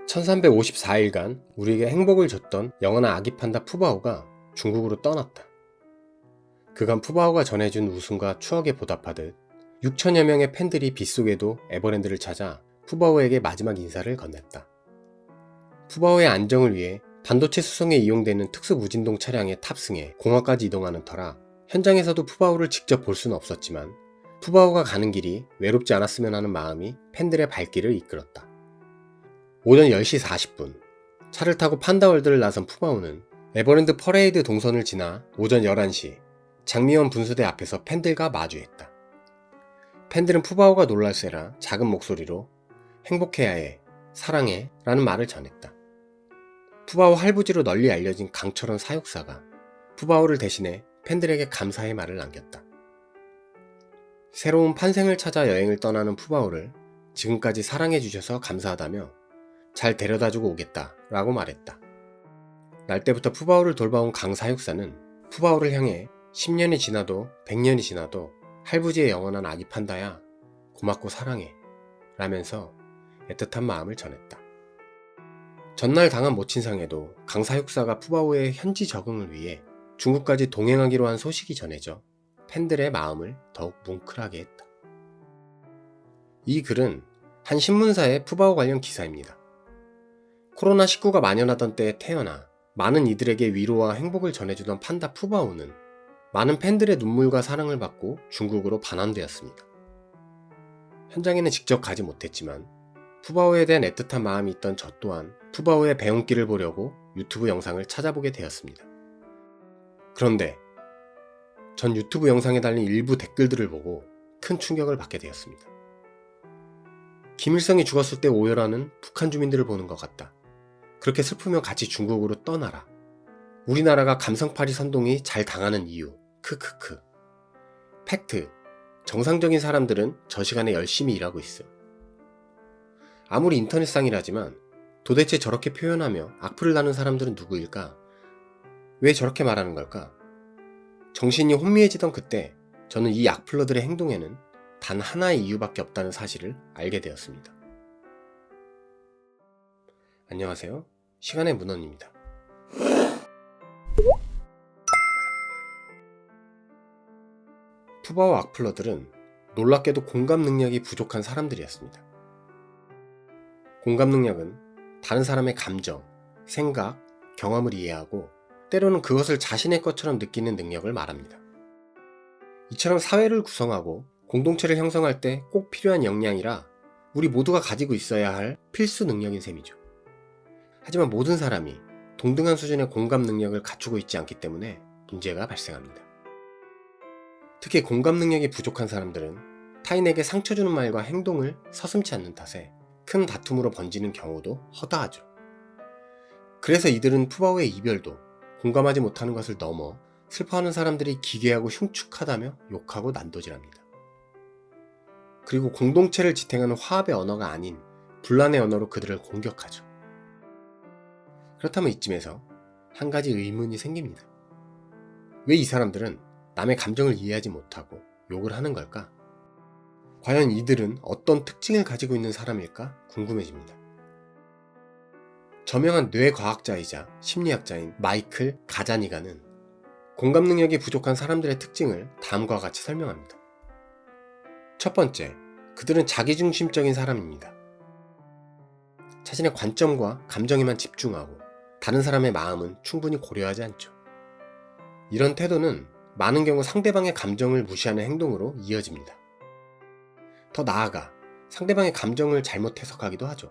1354일간 우리에게 행복을 줬던 영원한 아기 판다 푸바오가 중국으로 떠났다. 그간 푸바오가 전해준 웃음과 추억에 보답하듯 6천여 명의 팬들이 빗속에도 에버랜드를 찾아 푸바오에게 마지막 인사를 건넸다. 푸바오의 안정을 위해 반도체 수송에 이용되는 특수 무진동 차량에 탑승해 공항까지 이동하는 터라 현장에서도 푸바오를 직접 볼 수는 없었지만 푸바오가 가는 길이 외롭지 않았으면 하는 마음이 팬들의 발길을 이끌었다. 오전 10시 40분 차를 타고 판다월드를 나선 푸바오는 에버랜드 퍼레이드 동선을 지나 오전 11시 장미원 분수대 앞에서 팬들과 마주했다. 팬들은 푸바오가 놀랄세라 작은 목소리로 행복해야 해, 사랑해 라는 말을 전했다. 푸바오 할부지로 널리 알려진 강철원 사육사가 푸바오를 대신해 팬들에게 감사의 말을 남겼다. 새로운 판생을 찾아 여행을 떠나는 푸바오를 지금까지 사랑해주셔서 감사하다며 잘 데려다주고 오겠다 라고 말했다. 날 때부터 푸바오를 돌봐온 강 사육사는 푸바오를 향해 10년이 지나도 100년이 지나도 할부지의 영원한 아기 판다야 고맙고 사랑해 라면서 애틋한 마음을 전했다. 전날 당한 모친상에도 강 사육사가 푸바오의 현지 적응을 위해 중국까지 동행하기로 한 소식이 전해져 팬들의 마음을 더욱 뭉클하게 했다. 이 글은 한 신문사의 푸바오 관련 기사입니다. 코로나19가 만연하던 때에 태어나 많은 이들에게 위로와 행복을 전해주던 판다 푸바오는 많은 팬들의 눈물과 사랑을 받고 중국으로 반환되었습니다. 현장에는 직접 가지 못했지만 푸바오에 대한 애틋한 마음이 있던 저 또한 푸바오의 배움길을 보려고 유튜브 영상을 찾아보게 되었습니다. 그런데 전 유튜브 영상에 달린 일부 댓글들을 보고 큰 충격을 받게 되었습니다. 김일성이 죽었을 때 오열하는 북한 주민들을 보는 것 같다. 그렇게 슬프며 같이 중국으로 떠나라. 우리나라가 감성파리 선동이 잘 당하는 이유. 크크크. 팩트. 정상적인 사람들은 저 시간에 열심히 일하고 있음. 아무리 인터넷상이라지만 도대체 저렇게 표현하며 악플을 다는 사람들은 누구일까? 왜 저렇게 말하는 걸까? 정신이 혼미해지던 그때 저는 이 악플러들의 행동에는 단 하나의 이유밖에 없다는 사실을 알게 되었습니다. 안녕하세요. 시간의 문헌입니다. 푸바오 악플러들은 놀랍게도 공감 능력이 부족한 사람들이었습니다. 공감 능력은 다른 사람의 감정, 생각, 경험을 이해하고 때로는 그것을 자신의 것처럼 느끼는 능력을 말합니다. 이처럼 사회를 구성하고 공동체를 형성할 때 꼭 필요한 역량이라 우리 모두가 가지고 있어야 할 필수 능력인 셈이죠. 하지만 모든 사람이 동등한 수준의 공감 능력을 갖추고 있지 않기 때문에 문제가 발생합니다. 특히 공감 능력이 부족한 사람들은 타인에게 상처 주는 말과 행동을 서슴지 않는 탓에 큰 다툼으로 번지는 경우도 허다하죠. 그래서 이들은 푸바오의 이별도 공감하지 못하는 것을 넘어 슬퍼하는 사람들이 기괴하고 흉측하다며 욕하고 난도질합니다. 그리고 공동체를 지탱하는 화합의 언어가 아닌 분란의 언어로 그들을 공격하죠. 그렇다면 이쯤에서 한 가지 의문이 생깁니다. 왜 이 사람들은 남의 감정을 이해하지 못하고 욕을 하는 걸까? 과연 이들은 어떤 특징을 가지고 있는 사람일까 궁금해집니다. 저명한 뇌과학자이자 심리학자인 마이클 가자니가는 공감 능력이 부족한 사람들의 특징을 다음과 같이 설명합니다. 첫 번째, 그들은 자기중심적인 사람입니다. 자신의 관점과 감정에만 집중하고 다른 사람의 마음은 충분히 고려하지 않죠. 이런 태도는 많은 경우 상대방의 감정을 무시하는 행동으로 이어집니다. 더 나아가 상대방의 감정을 잘못 해석하기도 하죠.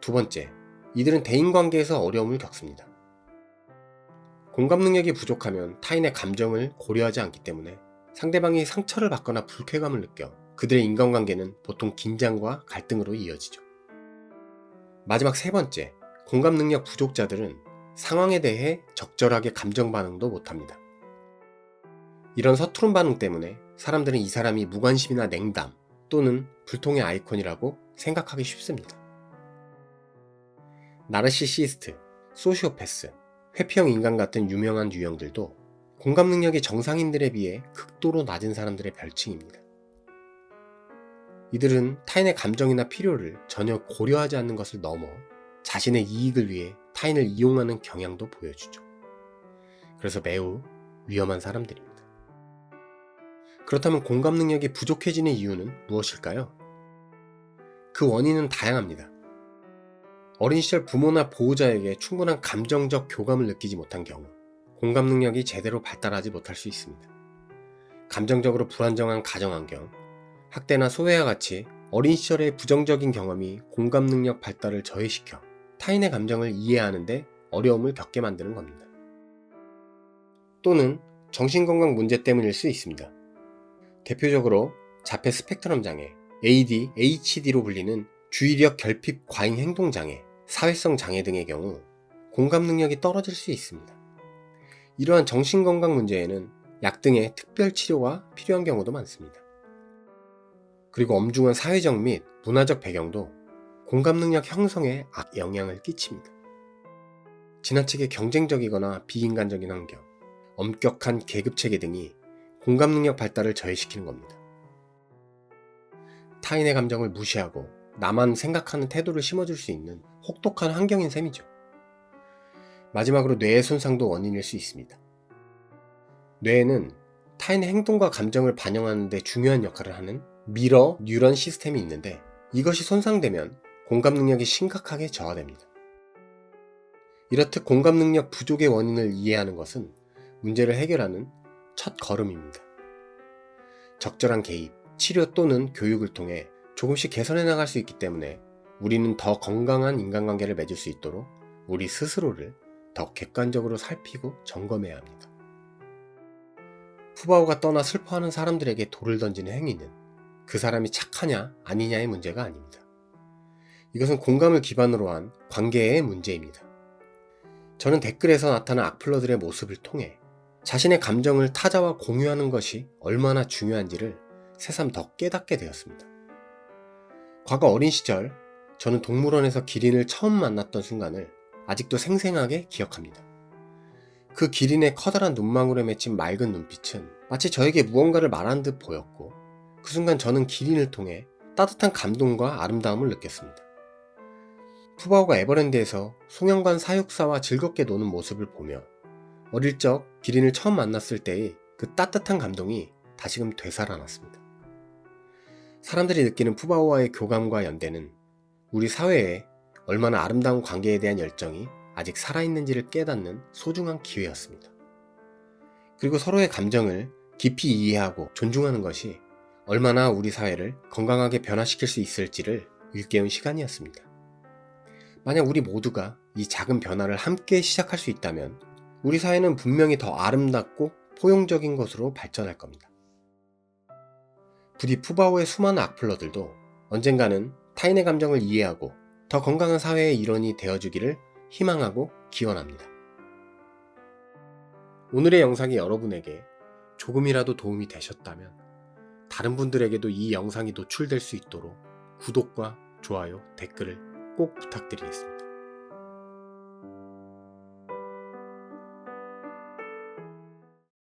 두 번째, 이들은 대인관계에서 어려움을 겪습니다. 공감 능력이 부족하면 타인의 감정을 고려하지 않기 때문에 상대방이 상처를 받거나 불쾌감을 느껴 그들의 인간관계는 보통 긴장과 갈등으로 이어지죠. 마지막 세 번째, 공감 능력 부족자들은 상황에 대해 적절하게 감정 반응도 못합니다. 이런 서투른 반응 때문에 사람들은 이 사람이 무관심이나 냉담 또는 불통의 아이콘이라고 생각하기 쉽습니다. 나르시시스트, 소시오패스, 회피형 인간 같은 유명한 유형들도 공감 능력이 정상인들에 비해 극도로 낮은 사람들의 별칭입니다. 이들은 타인의 감정이나 필요를 전혀 고려하지 않는 것을 넘어 자신의 이익을 위해 타인을 이용하는 경향도 보여주죠. 그래서 매우 위험한 사람들입니다. 그렇다면 공감 능력이 부족해지는 이유는 무엇일까요? 그 원인은 다양합니다. 어린 시절 부모나 보호자에게 충분한 감정적 교감을 느끼지 못한 경우, 공감 능력이 제대로 발달하지 못할 수 있습니다. 감정적으로 불안정한 가정환경, 학대나 소외와 같이 어린 시절의 부정적인 경험이 공감 능력 발달을 저해시켜 타인의 감정을 이해하는데 어려움을 겪게 만드는 겁니다. 또는 정신건강 문제 때문일 수 있습니다. 대표적으로 자폐 스펙트럼 장애, ADHD로 불리는 주의력 결핍 과잉 행동 장애, 사회성 장애 등의 경우 공감 능력이 떨어질 수 있습니다. 이러한 정신건강 문제에는 약 등의 특별 치료가 필요한 경우도 많습니다. 그리고 엄중한 사회적 및 문화적 배경도 공감 능력 형성에 악영향을 끼칩니다. 지나치게 경쟁적이거나 비인간적인 환경, 엄격한 계급체계 등이 공감 능력 발달을 저해시키는 겁니다. 타인의 감정을 무시하고 나만 생각하는 태도를 심어줄 수 있는 혹독한 환경인 셈이죠. 마지막으로 뇌의 손상도 원인일 수 있습니다. 뇌에는 타인의 행동과 감정을 반영하는 데 중요한 역할을 하는 미러 뉴런 시스템이 있는데, 이것이 손상되면 공감 능력이 심각하게 저하됩니다. 이렇듯 공감 능력 부족의 원인을 이해하는 것은 문제를 해결하는 첫 걸음입니다. 적절한 개입, 치료 또는 교육을 통해 조금씩 개선해 나갈 수 있기 때문에 우리는 더 건강한 인간관계를 맺을 수 있도록 우리 스스로를 더 객관적으로 살피고 점검해야 합니다. 푸바오가 떠나 슬퍼하는 사람들에게 돌을 던지는 행위는 그 사람이 착하냐 아니냐의 문제가 아닙니다. 이것은 공감을 기반으로 한 관계의 문제입니다. 저는 댓글에서 나타난 악플러들의 모습을 통해 자신의 감정을 타자와 공유하는 것이 얼마나 중요한지를 새삼 더 깨닫게 되었습니다. 과거 어린 시절 저는 동물원에서 기린을 처음 만났던 순간을 아직도 생생하게 기억합니다. 그 기린의 커다란 눈망울에 맺힌 맑은 눈빛은 마치 저에게 무언가를 말하는 듯 보였고, 그 순간 저는 기린을 통해 따뜻한 감동과 아름다움을 느꼈습니다. 푸바오가 에버랜드에서 송영관 사육사와 즐겁게 노는 모습을 보며 어릴 적 기린을 처음 만났을 때의 그 따뜻한 감동이 다시금 되살아났습니다. 사람들이 느끼는 푸바오와의 교감과 연대는 우리 사회에 얼마나 아름다운 관계에 대한 열정이 아직 살아있는지를 깨닫는 소중한 기회였습니다. 그리고 서로의 감정을 깊이 이해하고 존중하는 것이 얼마나 우리 사회를 건강하게 변화시킬 수 있을지를 일깨운 시간이었습니다. 만약 우리 모두가 이 작은 변화를 함께 시작할 수 있다면 우리 사회는 분명히 더 아름답고 포용적인 것으로 발전할 겁니다. 부디 푸바오의 수많은 악플러들도 언젠가는 타인의 감정을 이해하고 더 건강한 사회의 일원이 되어주기를 희망하고 기원합니다. 오늘의 영상이 여러분에게 조금이라도 도움이 되셨다면 다른 분들에게도 이 영상이 노출될 수 있도록 구독과 좋아요, 댓글을 꼭 부탁드리겠습니다.